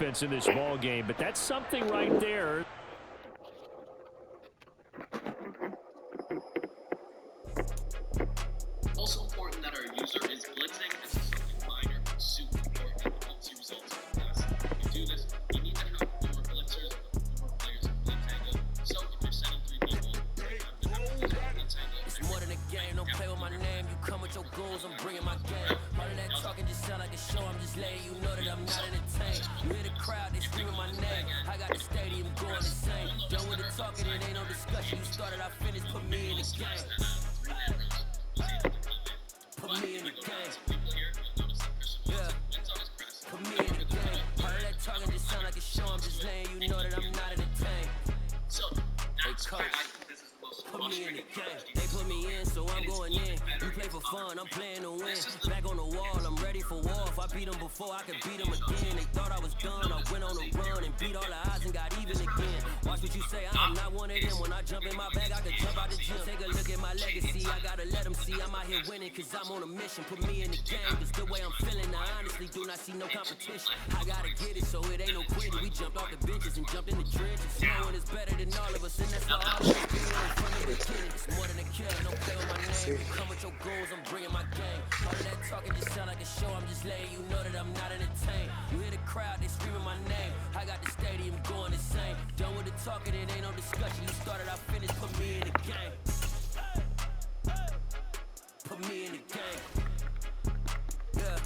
defense in this ball game, but that's something right there. Also important that our user is blitzing. This is something minor, but super important. It helps you results in the pass. If you do this, you need to have more blitzers, more players in blitz angle. So if you're sending 3 people, you have to have players in blitz angle. It's more than a game, don't play with my name. You come with your goals, I'm bringing my game. All of that talking just sound like a show, I'm just letting you know that I'm not entertained. You hear the crowd, they screaming my name. I got the stadium going insane. Done with the talking, it ain't no discussion. You started, I finished, put me in the game. Put me in the game. Yeah. Put me in the game. All of that talking just sound like a show, I'm just letting you know that I'm not entertained. Hey coach, put me in the game. They put me in, so I'm going in. You play for fun, I'm playing to win. Back on the wall, I'm ready for war. If I beat them before, I could beat them again. They thought I was done, I went on a run and beat all the odds and got even again. Watch what you say, I'm not one of them. When I jump in my bag, I can jump out the gym. Take a look at my legacy, I gotta let them see I'm out here winning, cause I'm on a mission. Put me in the game, cause the way I'm feeling, I honestly do not see no competition. I gotta get it, so it ain't no quitting. We jumped off the benches and jumped in the trenches. No one is better than all of us, and that's why all of us been on from the beginning. It's more than a kill, don't play with my name. You come with your goals, I'm bringing my game. All of that talking just sound like a show, I'm just letting you know that I'm not entertained. You hear the crowd, they screaming my name. I got the stadium going insane. Done with the talking, it ain't no discussion. You started, I finished, put me in the game. Put me in the game. Yeah.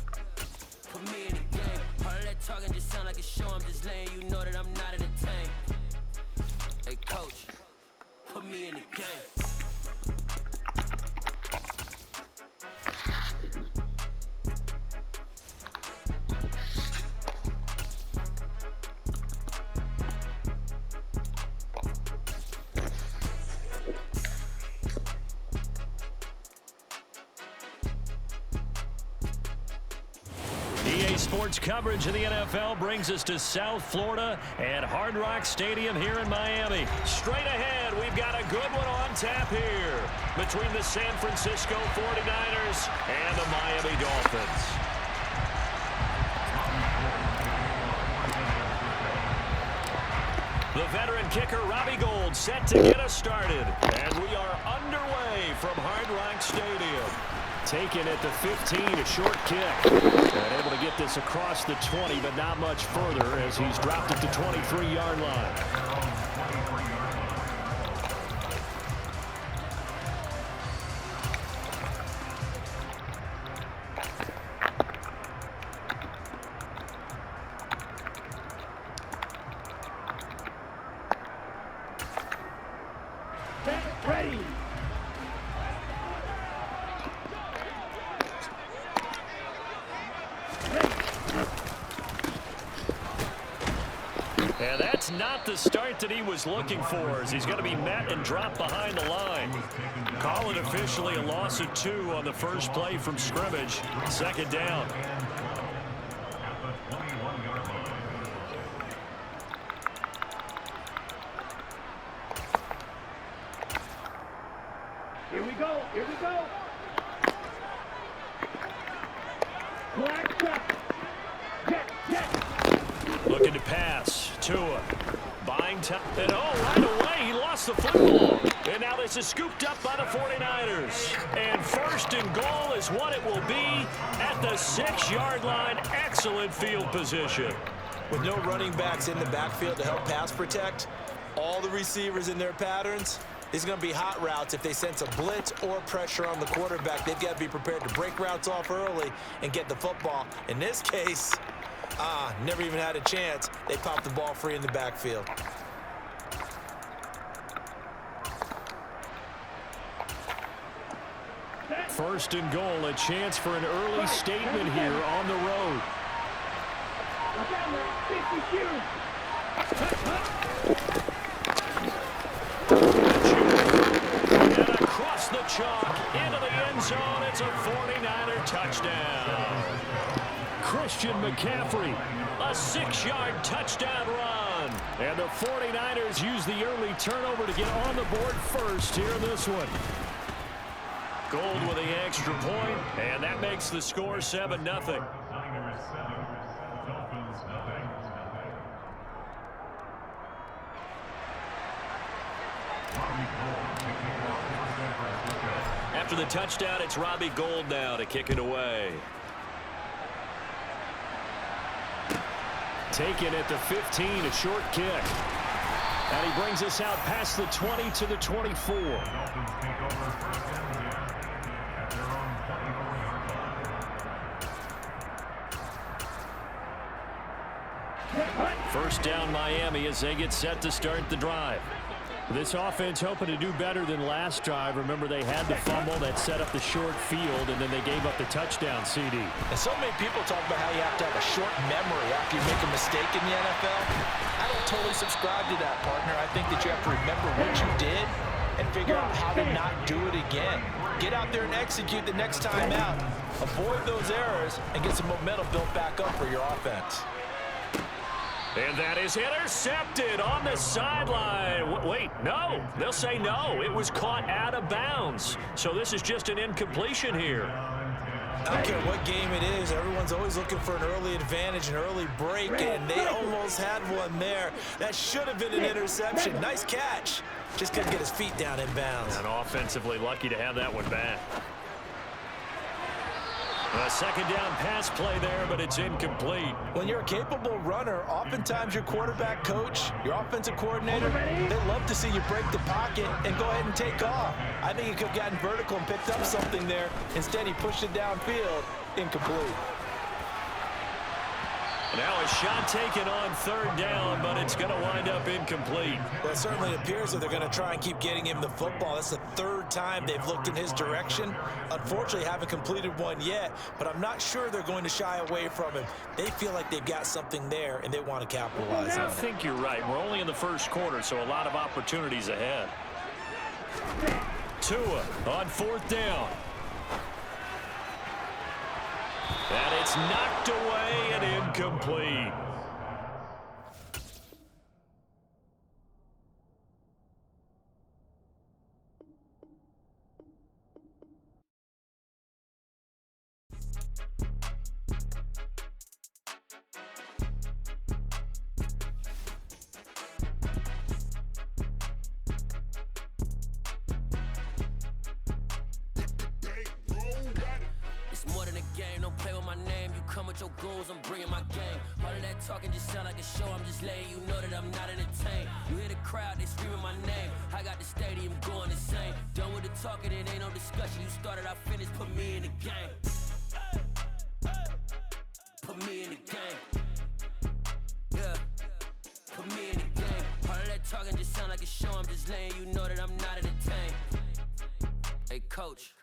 Put me in the game. All of that talking just sound like a show, I'm just letting you know that I'm not entertained. Hey coach, put me in the game. EA Sports coverage of the NFL brings us to South Florida and Hard Rock Stadium here in Miami. Straight ahead, we've got a good one on tap here between the San Francisco 49ers and the Miami Dolphins. The veteran kicker Robbie Gould set to get us started. And we are underway from Hard Rock Stadium. Taken at the 15, a short kick. And able to get this across the 20, but not much further as he's dropped at the 23-yard line. Ready. And that's not the start that he was looking for, as he's going to be met and dropped behind the line. Call it officially a loss of 2 on the first play from scrimmage. Second down. Here we go. Here we go. Black truck. Jet. Looking to pass. Tua. Buying time. And right away, he lost the football. And now this is scooped up by the 49ers. And first and goal is what it will be at the 6-yard line. Excellent field position. With no running backs in the backfield to help pass protect, all the receivers in their patterns, these are going to be hot routes. If they sense a blitz or pressure on the quarterback, they've got to be prepared to break routes off early and get the football. In this case, never even had a chance. They popped the ball free in the backfield. First and goal, a chance for an early statement here on the road. And across the chalk into the end zone, it's a 49er touchdown. Christian McCaffrey, a 6-yard touchdown run. And the 49ers use the early turnover to get on the board first here in this one. Gould with the extra point, and that makes the score 7-0. After the touchdown, it's Robbie Gould now to kick it away. Taken at the 15, a short kick. And he brings us out past the 20 to the 24. First down Miami as they get set to start the drive. This offense hoping to do better than last drive. Remember, they had the fumble that set up the short field, and then they gave up the touchdown CD. And so many people talk about how you have to have a short memory after you make a mistake in the NFL. I don't totally subscribe to that, partner. I think that you have to remember what you did and figure out how to not do it again. Get out there and execute the next time out. Avoid those errors and get some momentum built back up for your offense. And that is intercepted on the sideline. Wait, no. They'll say no. It was caught out of bounds. So this is just an incompletion here. I don't care what game it is. Everyone's always looking for an early advantage, an early break, and they almost had one there. That should have been an interception. Nice catch. Just couldn't get his feet down in bounds. And offensively lucky to have that one back. A second down pass play there, but it's incomplete. When you're a capable runner, oftentimes your quarterback coach, your offensive coordinator, they love to see you break the pocket and go ahead and take off. I think he could have gotten vertical and picked up something there. Instead, he pushed it downfield. Incomplete. Now a shot taken on third down, but it's going to wind up incomplete. Well, it certainly appears that they're going to try and keep getting him the football. That's the third time they've looked in his direction. Unfortunately, haven't completed one yet, but I'm not sure they're going to shy away from him. They feel like they've got something there, and they want to capitalize on it. I think you're right. We're only in the first quarter, so a lot of opportunities ahead. Tua on fourth down. And it's knocked away and incomplete. Your goals, I'm bringing my game. All of that talking just sound like a show. I'm just letting you know that I'm not entertained. You hear the crowd, they screaming my name. I got the stadium going insane. Done with the talking, it ain't no discussion. You started, I finished, put me in the game. Put me in the game. Yeah, put me in the game. All of that talking just sound like a show. I'm just letting you know that I'm not entertained. Hey, coach.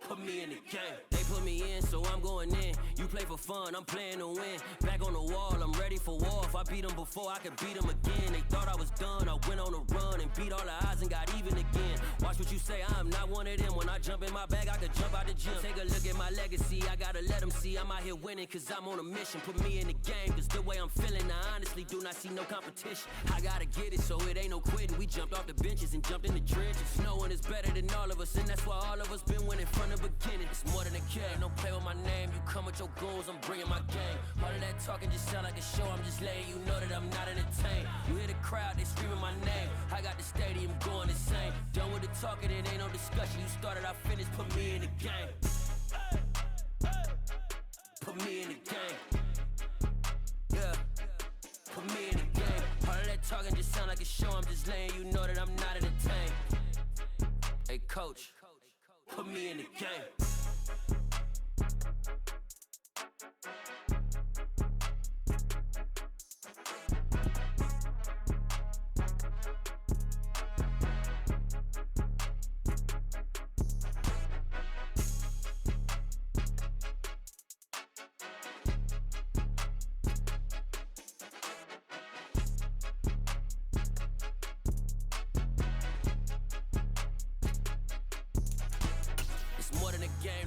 Put me in the game. They put me in, so I'm going in. You play for fun, I'm playing to win. Back on the wall, I'm ready for war. If I beat them before, I could beat them again. They thought I was done, I went on a run and beat all the odds and got even again. Watch what you say, I'm not one of them. When I jump in my bag, I could jump out the gym. Take a look at my legacy, I gotta let them see I'm out here winning, cause I'm on a mission. Put me in the game, cause the way I'm feeling, I honestly do not see no competition. I gotta get it, so it ain't no quitting. We jumped off the benches and jumped in the trenches. No one is better than all of us, and that's why all of us been winning from the beginning. It's more than a game, don't play with my name. You come with your goals, I'm bringing my game. All of that talking just sound like a show. I'm just letting you know that I'm not entertained. You hear the crowd, they screaming my name. I got the stadium going insane. Done with the talking, it ain't no discussion. You started, I finished, put me in the game. Put me in the game. Yeah, put me in the game. All of that talking just sound like a show. I'm just letting you know that I'm not entertained. Hey, coach. Put me in the game.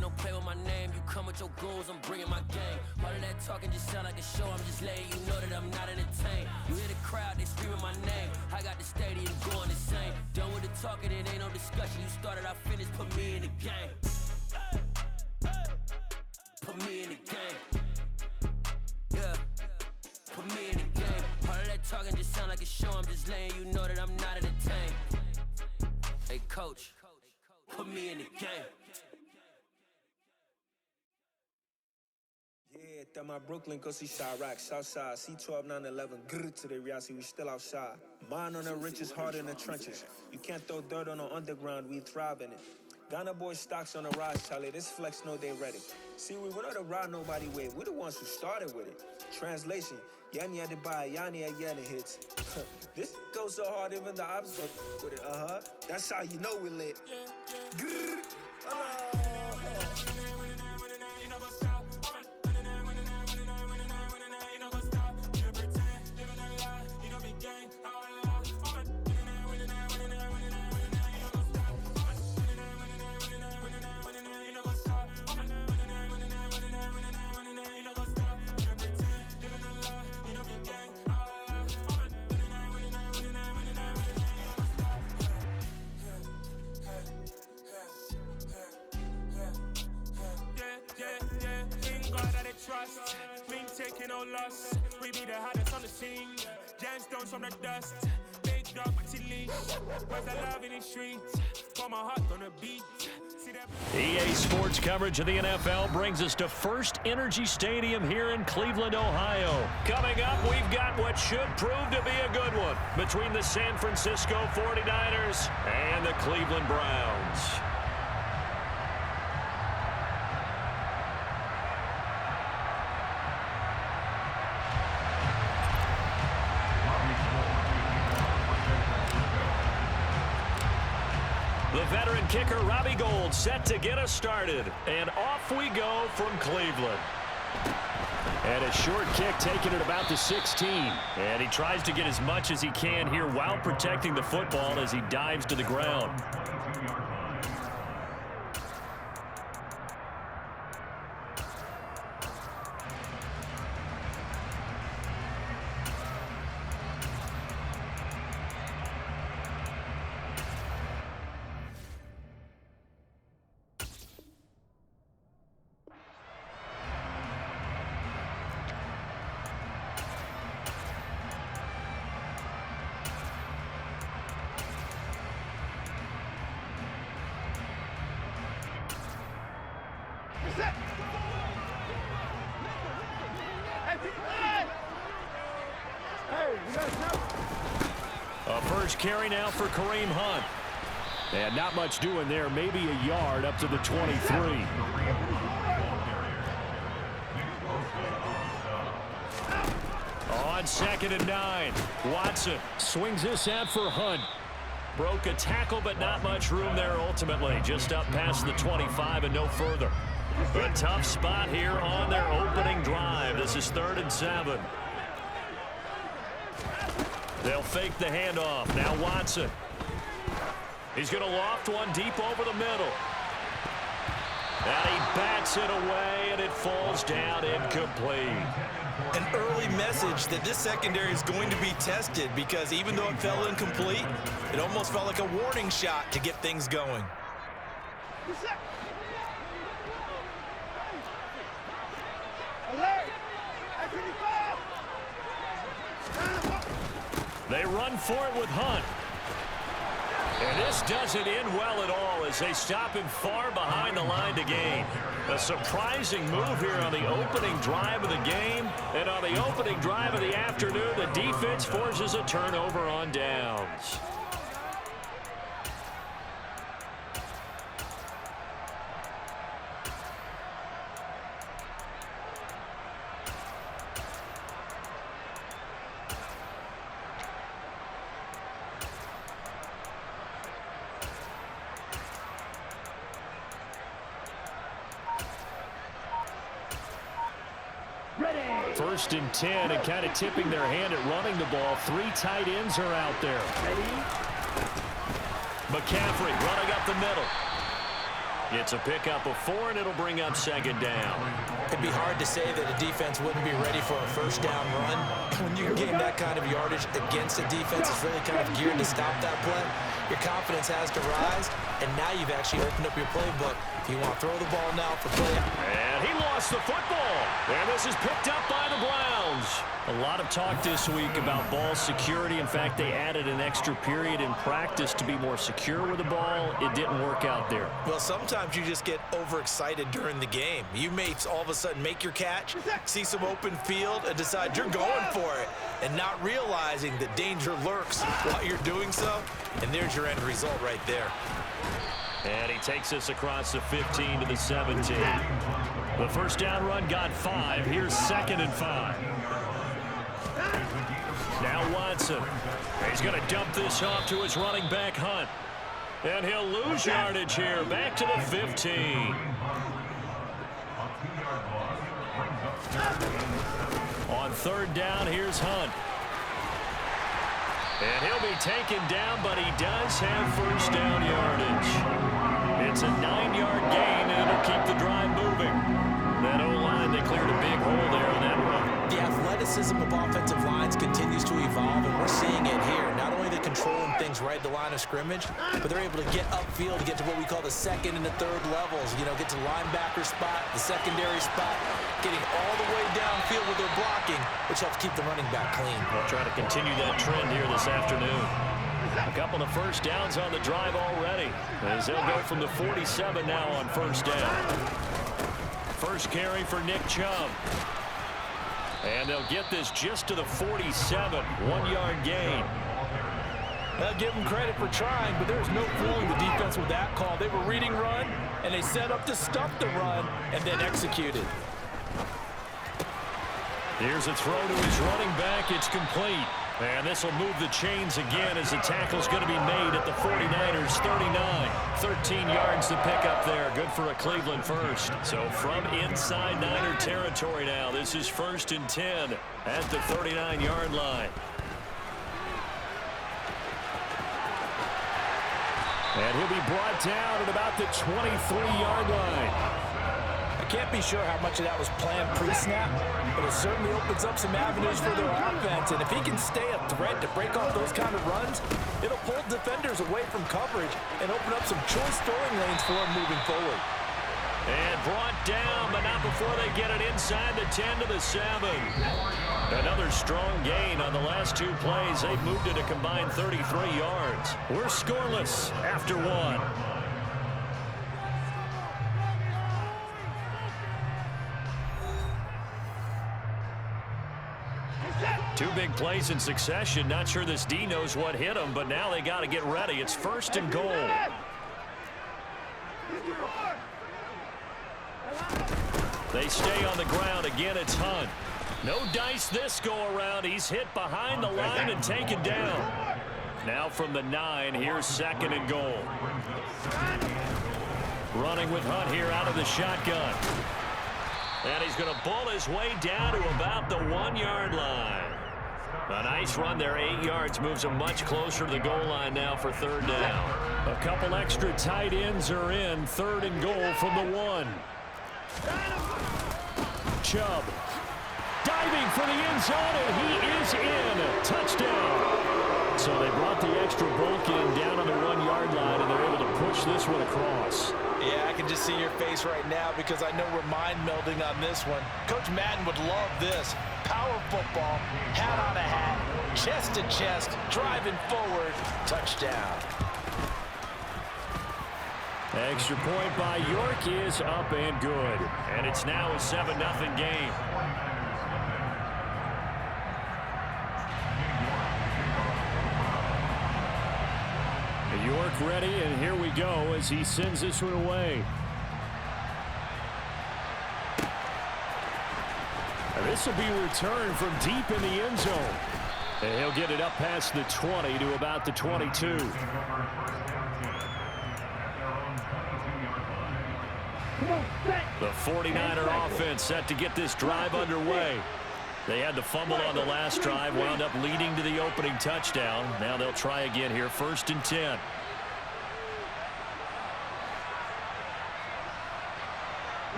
Don't play with my name, you come with your goals, I'm bringing my game. All of that talking just sound like a show, I'm just letting you know that I'm not entertained. You hear the crowd, they screaming my name. I got the stadium going insane. Done with the talking, it ain't no discussion. You started, I finished, put me in the game. Put me in the game. Yeah, put me in the game. All of that talking just sound like a show, I'm just letting you know that I'm not entertained. Hey, coach, put me in the game. Yeah, that my Brooklyn, go see Chirac, Southside, C12, 911, grrr to the reality, we still outside. Mine on the riches, hard in the trenches. You can't throw dirt on the underground, we thrive in it. Ghana boys stocks on the rise, Charlie, this flex know they ready. See, we went on the ride nobody with, we the ones who started with it. Translation, Yanni had to buy, Yanni had Yanni hits. This goes so hard, even the ops with it, That's how you know we lit. Grrr, trust, we ain't taking no loss. We be the hottest on the scene. Gemstones from the dust. Big dog, but he leash. Where's the love in the streets? Got my heart on the beat. See that? EA Sports coverage of the NFL brings us to First Energy Stadium here in Cleveland, Ohio. Coming up, we've got what should prove to be a good one between the San Francisco 49ers and the Cleveland Browns. The veteran kicker, Robbie Gould, set to get us started. And off we go from Cleveland. And a short kick taken at about the 16. And he tries to get as much as he can here while protecting the football as he dives to the ground. A first carry now for Kareem Hunt. And not much doing there, maybe a yard up to the 23. On 2nd and 9, Watson swings this out for Hunt. Broke a tackle, but not much room there ultimately. Just up past the 25 and no further. A tough spot here on their opening drive. This is 3rd and 7. They'll fake the handoff. Now Watson. He's going to loft one deep over the middle. And he bats it away, and it falls down incomplete. An early message that this secondary is going to be tested because even though it fell incomplete, it almost felt like a warning shot to get things going. They run for it with Hunt. And this doesn't end well at all as they stop him far behind the line to gain. A surprising move here on the opening drive of the game. And on the opening drive of the afternoon, the defense forces a turnover on downs. First and 10, and kind of tipping their hand at running the ball. 3 tight ends are out there. McCaffrey running up the middle. It's a pickup of 4, and it'll bring up 2nd down. It'd be hard to say that a defense wouldn't be ready for a first down run. When you gain that kind of yardage against a defense that's really kind of geared to stop that play, your confidence has to rise, and now you've actually opened up your playbook. You want to throw the ball now for play. And And he lost the football. And this is picked up by the Browns. A lot of talk this week about ball security. In fact, they added an extra period in practice to be more secure with the ball. It didn't work out there. Well, sometimes you just get overexcited during the game. You may all of a sudden make your catch, see some open field, and decide you're going for it, and not realizing that danger lurks while you're doing so. And there's your end result right there. And he takes us across the 15 to the 17. The first down run got 5. Here's 2nd and 5. Now Watson. He's going to dump this off to his running back, Hunt. And he'll lose yardage here. Back to the 15. On 3rd down, here's Hunt. And he'll be taken down, but he does have first down yardage. It's a 9-yard gain, and it'll keep the drive moving. That O-line, they cleared a big hole there on that run. The athleticism of offensive lines continues to evolve, and we're seeing it here. Not only they're controlling things right at the line of scrimmage, but they're able to get upfield to get to what we call the 2nd and the 3rd levels. You know, get to linebacker spot, the secondary spot, getting all the way downfield with their blocking, which helps keep the running back clean. We'll try to continue that trend here this afternoon. A couple of first downs on the drive already, as they'll go from the 47 now on first down. First carry for Nick Chubb. And they'll get this just to the 47, 1-yard gain. I'll give them credit for trying, but there's no fooling the defense with that call. They were reading run, and they set up to stuff the run, and then executed. Here's a throw to his running back. It's complete. And this will move the chains again as the tackle's going to be made at the 49ers 39. 13 yards to pick up there. Good for a Cleveland first. So from inside Niner territory now, this is 1st and 10 at the 39-yard line. And he'll be brought down at about the 23-yard line. Can't be sure how much of that was planned pre-snap, but it certainly opens up some avenues for their offense. And if he can stay a threat to break off those kind of runs, it'll pull defenders away from coverage and open up some choice throwing lanes for him moving forward. And brought down, but not before they get it inside the 10 to the 7. Another strong gain on the last 2 plays. They've moved it a combined 33 yards. We're scoreless after 1. 2 big plays in succession. Not sure this D knows what hit him, but now they got to get ready. It's 1st and goal. They stay on the ground. Again, it's Hunt. No dice this go-around. He's hit behind the line and taken down. Now from the 9, here's 2nd and goal. Running with Hunt here out of the shotgun. And he's going to bull his way down to about the 1-yard line. A nice run there, 8 yards, moves him much closer to the goal line now for 3rd down. A couple extra tight ends are in. 3rd and goal from the 1. Chubb diving for the end zone, and he is in. Touchdown. So they brought the extra bulk in down on the 1-yard line, and they're able to push this one across. Yeah, I can just see your face right now because I know we're mind melding on this one. Coach Madden would love this. Power football, hat on a hat, chest to chest, driving forward, touchdown. Extra point by York is up and good. And it's now a 7-0 game. York ready, and here we go as he sends this one away. And this will be returned from deep in the end zone. And he'll get it up past the 20 to about the 22. The 49er offense set to get this drive underway. They had the fumble on the last drive, wound up leading to the opening touchdown. Now they'll try again here, 1st and 10.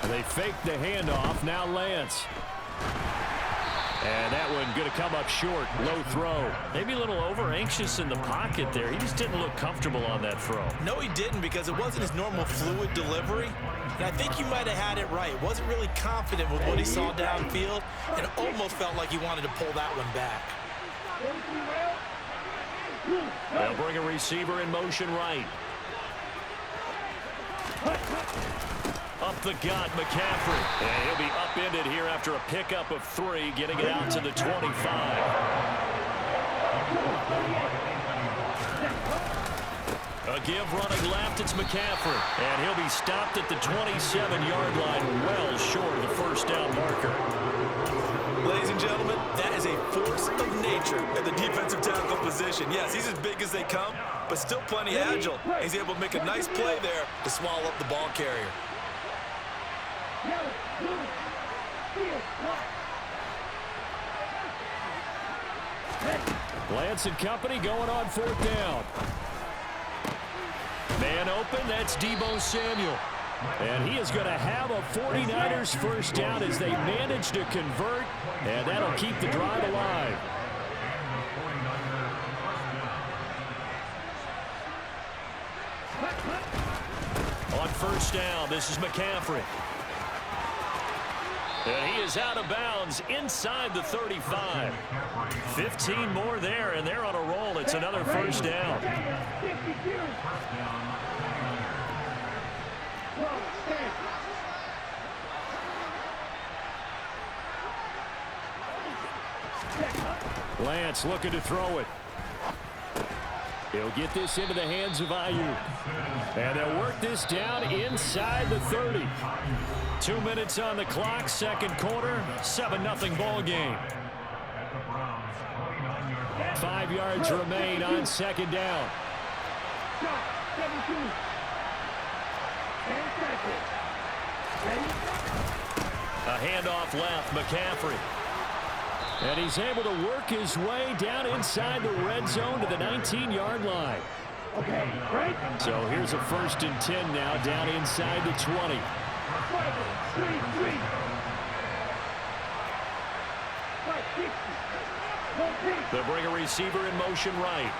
And they fake the handoff. Now Lance. And that one going to come up short. Low throw. Maybe a little over-anxious in the pocket there. He just didn't look comfortable on that throw. No, he didn't, because it wasn't his normal fluid delivery. And I think you might have had it right. Wasn't really confident with what he saw downfield and almost felt like he wanted to pull that one back. They'll bring a receiver in motion right. Up the gut, McCaffrey. And he'll be upended here after a pickup of 3, getting it out to the 25. A give running left, it's McCaffrey. And he'll be stopped at the 27-yard line, well short of the first down marker. Ladies and gentlemen, that is a force of nature at the defensive tackle position. Yes, he's as big as they come, but still plenty agile. He's able to make a nice play there to swallow up the ball carrier. Lance and company going on 4th down. Man open, that's Deebo Samuel. And he is going to have a 49ers first down as they manage to convert, and that'll keep the drive alive. On first down, this is McCaffrey. And he is out of bounds inside the 35. 15 more there, and they're on a roll. It's another first down. Lance looking to throw it. He'll get this into the hands of Ayuk. And they'll work this down inside the 30. 2 minutes on the clock, second quarter, 7-0 ball game. 5 yards remain on second down. A handoff left, McCaffrey. And he's able to work his way down inside the red zone to the 19-yard line. Okay, right? So here's a 1st and 10 now, down inside the 20. They'll bring a receiver in motion right.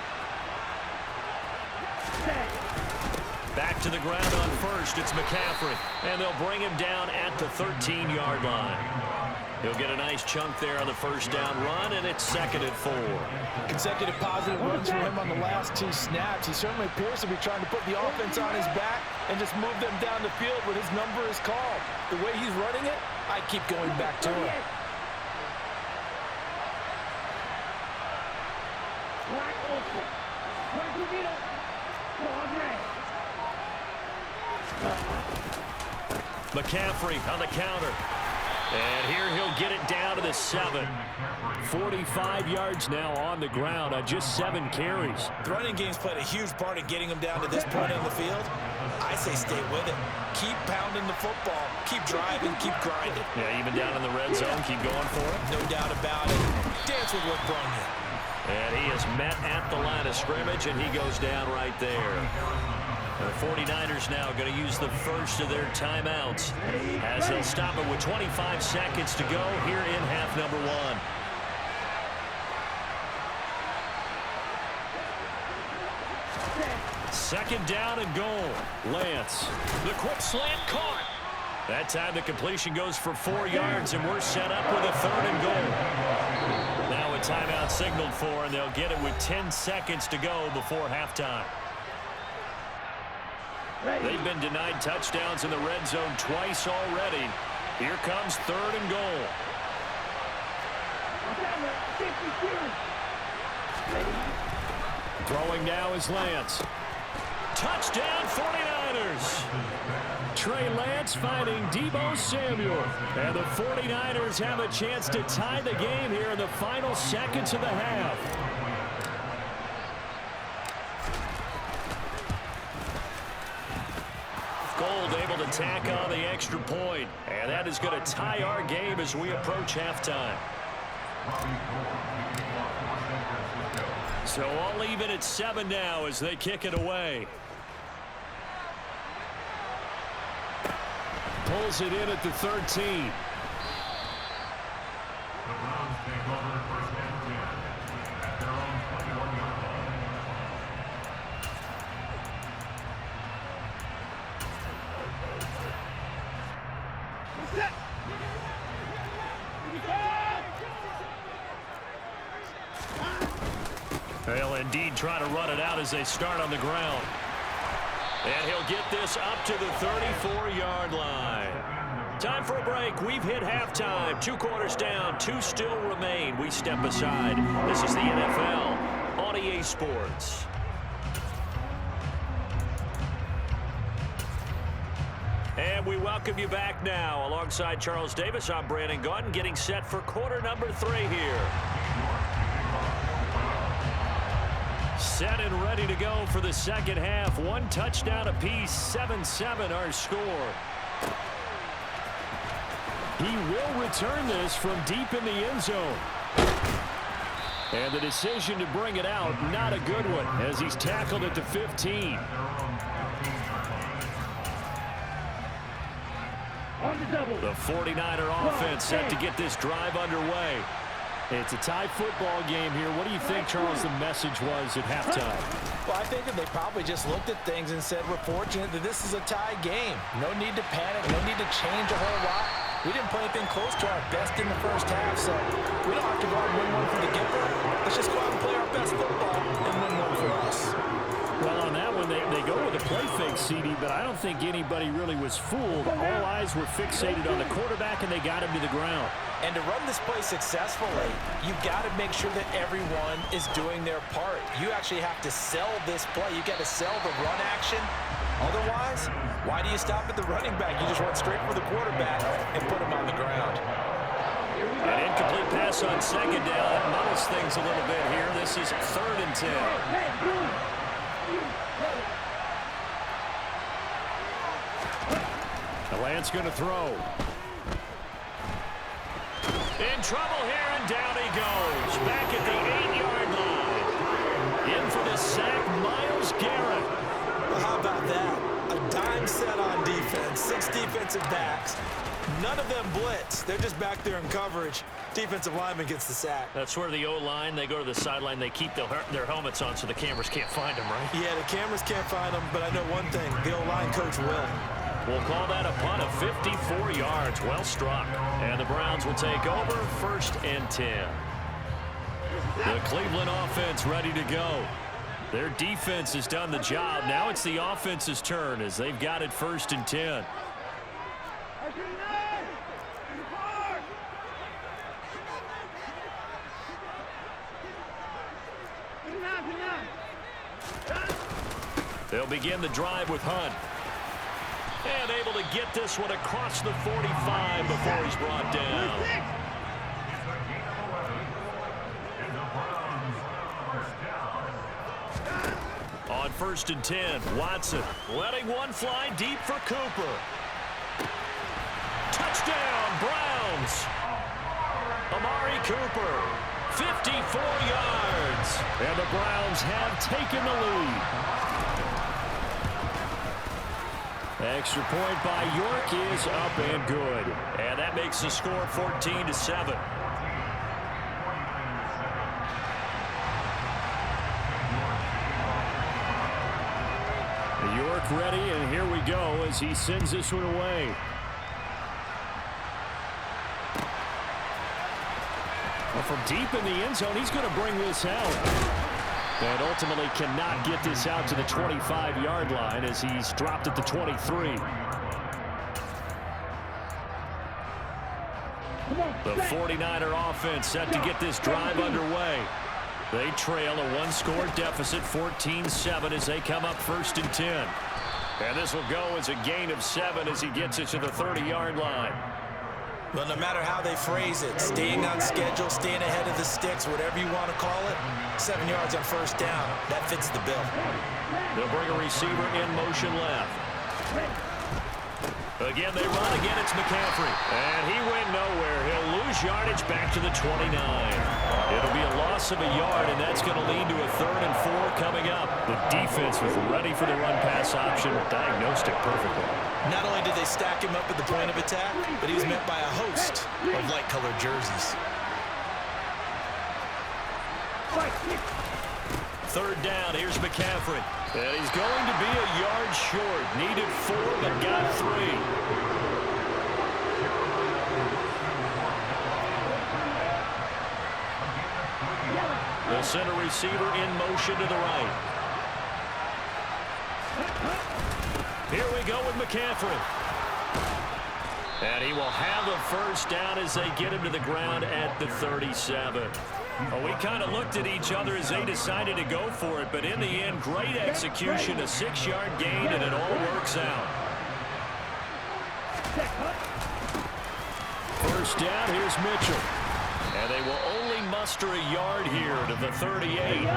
Back to the ground on first, it's McCaffrey. And they'll bring him down at the 13-yard line. He'll get a nice chunk there on the first down run, and it's 2nd and 4. Consecutive positive runs for him on the last 2 snaps. He certainly appears to be trying to put the offense on his back and just move them down the field when his number is called. The way he's running it, I keep going back to him. McCaffrey on the counter. And here he'll get it down to the 7. 45 yards now on the ground on just 7 carries. The running game's played a huge part in getting him down to this point on the field. I say stay with it. Keep pounding the football. Keep driving. Keep grinding. Yeah, even down in the red zone, keep going for it. No doubt about it. Dance with what brung you. And he is met at the line of scrimmage, and he goes down right there. The 49ers now going to use the first of their timeouts as they'll stop it with 25 seconds to go here in half number 1. Second down and goal. Lance. The quick slant caught. That time the completion goes for 4 yards, and we're set up with a 3rd and goal. Now a timeout signaled for, and they'll get it with 10 seconds to go before halftime. They've been denied touchdowns in the red zone twice already. Here comes 3rd and goal. Throwing now is Lance. Touchdown 49ers. Trey Lance finding Deebo Samuel. And the 49ers have a chance to tie the game here in the final seconds of the half. Gold able to tack on the extra point. And that is going to tie our game as we approach halftime. So all even at 7 now as they kick it away. Pulls it in at the 13. They'll indeed try to run it out as they start on the ground. And he'll get this up to the 34-yard line. Time for a break. We've hit halftime. 2 quarters down. 2 still remain. We step aside. This is the NFL on EA Sports. And we welcome you back now. Alongside Charles Davis, I'm Brandon Gaudin, getting set for quarter number 3 here. Set and ready to go for the second half. 1 touchdown apiece, 7-7 our score. He will return this from deep in the end zone. And the decision to bring it out, not a good one, as he's tackled at the 15. The 49er offense set to get this drive underway. It's a tie football game here. What do you think, Charles, the message was at halftime? Well, I think that they probably just looked at things and said, we're fortunate that this is a tie game. No need to panic. No need to change a whole lot. We didn't play anything close to our best in the first half, so we don't have to go out and win one from the get-go. Let's just go out and play our best football and win one for us. Well, on that one, they go with a play fake, CD, but I don't think anybody really was fooled. All eyes were fixated on the quarterback, and they got him to the ground. And to run this play successfully, you've got to make sure that everyone is doing their part. You actually have to sell this play. You've got to sell the run action. Otherwise, why do you stop at the running back? You just run straight for the quarterback and put him on the ground. An incomplete pass on second down. That muddles things a little bit here. This is 3rd and 10. The Lance going to throw. In trouble here, and down he goes. Back at the 8-yard line. In for the sack, Myles Garrett. Well, how about that? A dime set on defense, 6 defensive backs. None of them blitz. They're just back there in coverage. Defensive lineman gets the sack. That's where the O-line, they go to the sideline, they keep their helmets on so the cameras can't find them, right? Yeah, the cameras can't find them, but I know one thing. The O-line coach will. We'll call that a punt of 54 yards. Well struck. And the Browns will take over, 1st and 10. The Cleveland offense ready to go. Their defense has done the job. Now it's the offense's turn as they've got it 1st and 10. They'll begin the drive with Hunt. And able to get this one across the 45 before he's brought down. On 1st and 10, Watson letting one fly deep for Cooper. Touchdown, Browns. Amari Cooper, 54 yards. And the Browns have taken the lead. Extra point by York is up and good. And that makes the score 14-7. York ready, and here we go as he sends this one away. Well, from deep in the end zone, he's going to bring this out. And ultimately cannot get this out to the 25-yard line as he's dropped at the 23. The 49er offense set to get this drive underway. They trail a 1-score deficit, 14-7, as they come up 1st and 10. And this will go as a gain of 7 as he gets it to the 30-yard line. Well, no matter how they phrase it, staying on schedule, staying ahead of the sticks, whatever you want to call it, 7 yards on 1st down, that fits the bill. They'll bring a receiver in motion left. Again, they run. Again, it's McCaffrey. And he went nowhere. He'll lose yardage back to the 29. It'll be a loss of a yard, and that's going to lead to a 3rd and 4 coming up. The defense was ready for the run-pass option, diagnosed it perfectly. Not only did they stack him up at the point of attack, but he was met by a host of light-colored jerseys. Third down, here's McCaffrey. And he's going to be a yard short. Needed 4, but got 3. The center receiver in motion to the right. Here we go with McCaffrey. And he will have a first down as they get him to the ground at the 37. Well, we kind of looked at each other as they decided to go for it, but in the end, great execution, a 6-yard gain, and it all works out. First down, here's Mitchell. And they will only muster a yard here to the 38.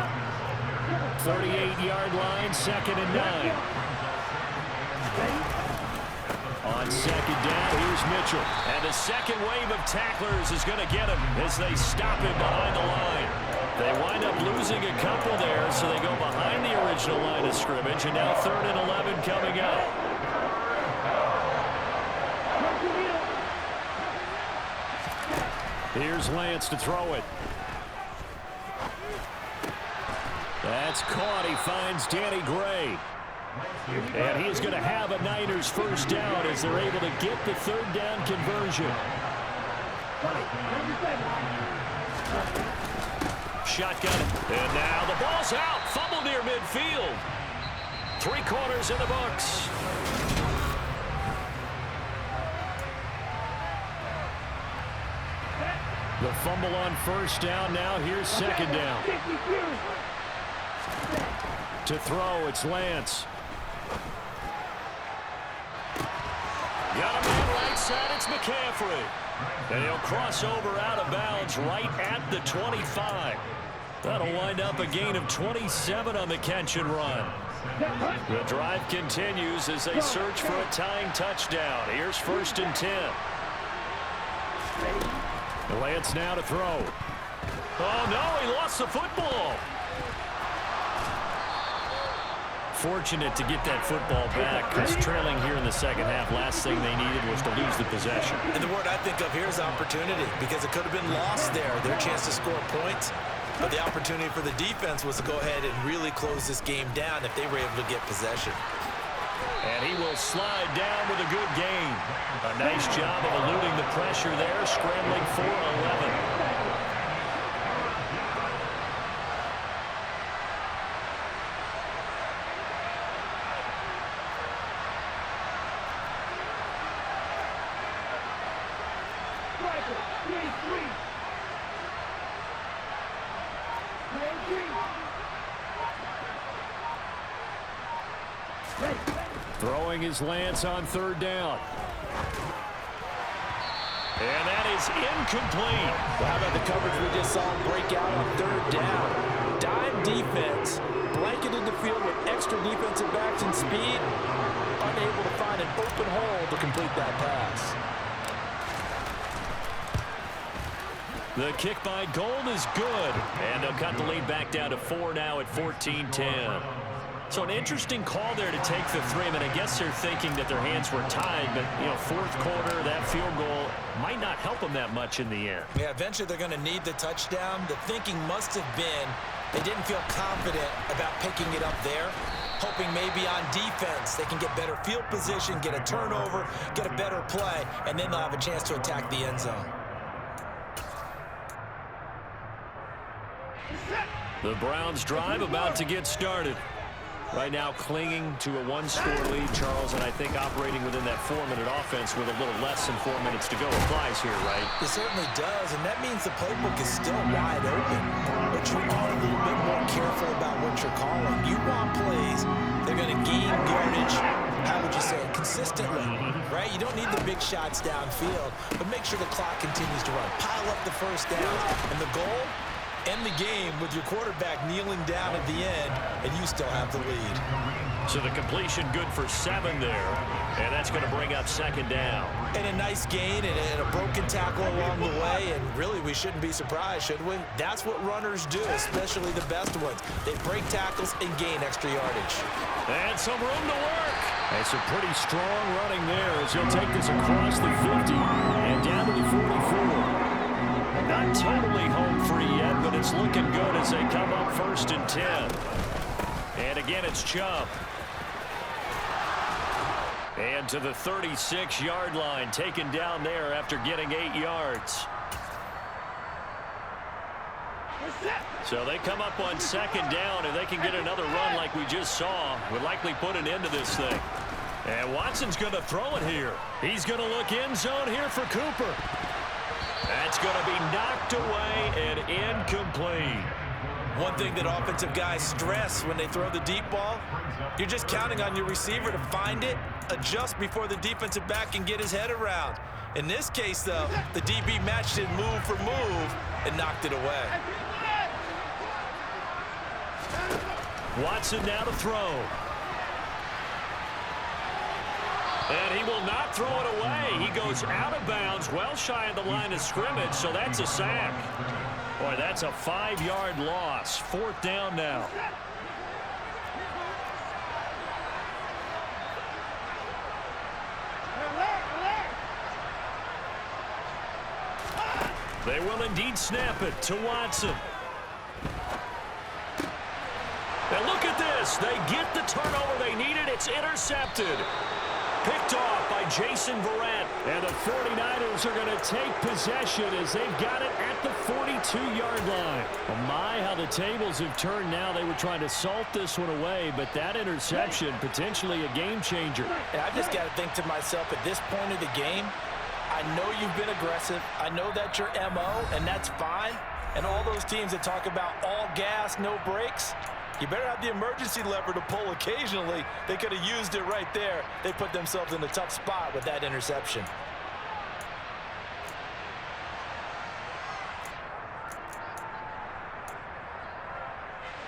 38-yard line, 2nd and 9. On second down, here's Mitchell. And the second wave of tacklers is going to get him as they stop him behind the line. They wind up losing a couple there, so they go behind the original line of scrimmage, and now 3rd and 11 coming up. Here's Lance to throw it. That's caught. He finds Danny Gray. And he's going to have a Niners first down as they're able to get the 3rd down conversion. Shotgun. And now the ball's out. Fumble near midfield. 3 quarters in the books. The fumble on first down. Now here's 2nd down. To throw, it's Lance. Got him on right side, it's McCaffrey. And he'll cross over out of bounds right at the 25. That'll wind up a gain of 27 on the catch and run. The drive continues as they search for a tying touchdown. Here's 1st and 10. Lance now to throw. Oh, no, he lost the football. Fortunate to get that football back because trailing here in the second half, last thing they needed was to lose the possession. And the word I think of here is opportunity, because it could have been lost there, their chance to score points. But the opportunity for the defense was to go ahead and really close this game down if they were able to get possession. And he will slide down with a good gain. A nice job of eluding the pressure there, scrambling for 11. Throwing his Lance on 3rd down. And that is incomplete. How about the coverage we just saw him break out on 3rd down? Dime defense, blanketed the field with extra defensive backs and speed, unable to find an open hole to complete that pass. The kick by Gold is good. And they'll cut the lead back down to 4 now at 14-10. So an interesting call there to take the 3. I mean, I guess they're thinking that their hands were tied, but, you know, 4th quarter, that field goal might not help them that much in the end. Yeah, eventually they're going to need the touchdown. The thinking must have been they didn't feel confident about picking it up there, hoping maybe on defense they can get better field position, get a turnover, get a better play, and then they'll have a chance to attack the end zone. The Browns drive about to get started. Right now clinging to a 1-score lead, Charles, and I think operating within that 4-minute offense with a little less than 4 minutes to go applies here, right? It certainly does, and that means the playbook is still wide open. But you are a little bit more careful about what you're calling. You want plays, they're going to gain yardage, how would you say it, consistently, right? You don't need the big shots downfield, but make sure the clock continues to run. Pile up the first down, and the goal? End the game with your quarterback kneeling down at the end, and you still have the lead. So the completion good for 7 there, and that's going to bring up 2nd down. And a nice gain and a broken tackle along the way, and really we shouldn't be surprised, should we? That's what runners do, especially the best ones. They break tackles and gain extra yardage. And some room to work. And some pretty strong running there as he'll take this across the 50 and down to the 44. Not totally home McCaffrey yet, but it's looking good as they come up 1st and 10. And again, it's Chubb. And to the 36-yard line, taken down there after getting 8 yards. So they come up on 2nd down, and they can get another run like we just saw. Would likely put an end to this thing. And Watson's going to throw it here. He's going to look end zone here for Cooper. That's going to be knocked away and incomplete. One thing that offensive guys stress when they throw the deep ball, you're just counting on your receiver to find it, adjust before the defensive back can get his head around. In this case, though, the DB matched it move for move and knocked it away. Watson now to throw. And he will not throw it away. He goes out of bounds, well shy of the line of scrimmage, so that's a sack. Boy, that's a 5-yard loss. 4th down now. They will indeed snap it to Watson. And look at this. They get the turnover they needed. It's intercepted. Picked off by Jason Verrett. And the 49ers are going to take possession as they've got it at the 42-yard line. Oh my, how the tables have turned now. They were trying to salt this one away, but that interception, potentially a game changer. And I just got to think to myself, at this point of the game, I know you've been aggressive. I know that's your MO, and that's fine. And all those teams that talk about all gas, no brakes, you better have the emergency lever to pull occasionally. They could have used it right there. They put themselves in a tough spot with that interception.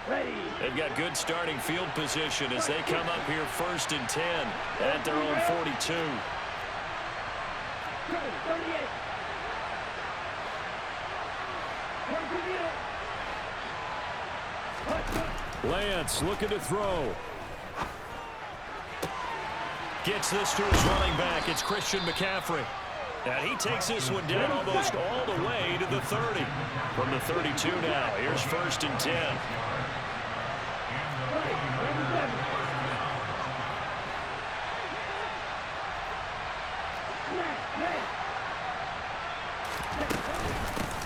They've got good starting field position as they come up here 1st and 10 at their own 42. Lance looking to throw. Gets this to his running back. It's Christian McCaffrey. And he takes this one down almost all the way to the 30. From the 32 now, here's 1st and 10.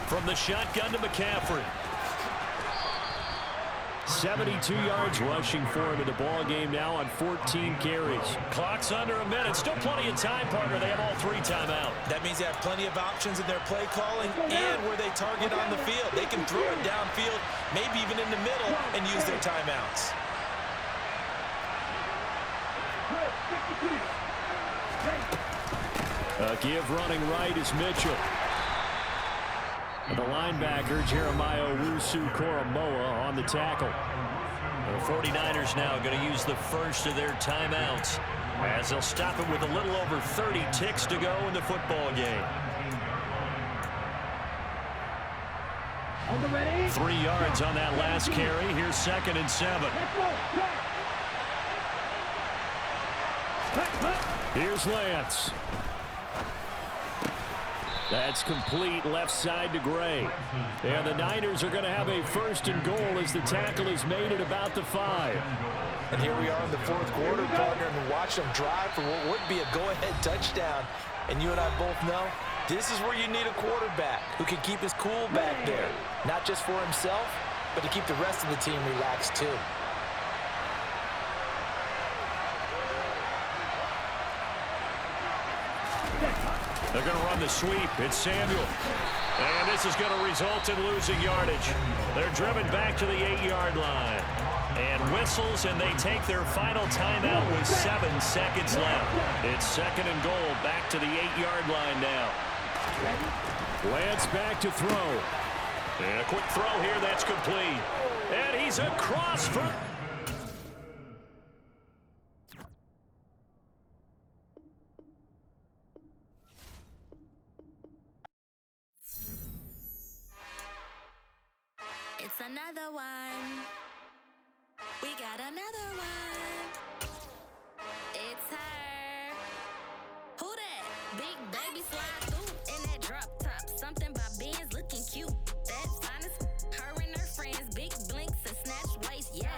From the shotgun to McCaffrey. 72 yards rushing for him in the ball game now on 14 carries. Clock's under a minute. Still plenty of time, partner. They have all 3 timeout. That means they have plenty of options in their play calling and where they target on the field. They can throw it downfield, maybe even in the middle, and use their timeouts. A give running right is Mitchell. The linebacker, Jeremiah Owusu-Koramoah, on the tackle. The 49ers now going to use the first of their timeouts as they'll stop it with a little over 30 ticks to go in the football game. 3 yards on that last carry. Here's 2nd and 7. Here's Lance. That's complete left side to Gray. And the Niners are going to have a 1st and goal as the tackle is made at about the 5. And here we are in the 4th quarter, partner, and watch them drive for what would be a go-ahead touchdown. And you and I both know this is where you need a quarterback who can keep his cool back there. Not just for himself, but to keep the rest of the team relaxed too. They're going to run the sweep. It's Samuel. And this is going to result in losing yardage. They're driven back to the 8-yard line. And whistles, and they take their final timeout with 7 seconds left. It's 2nd and goal, back to the 8-yard line now. Lance back to throw. And a quick throw here, that's complete. And he's across for... It's another one. We got another one.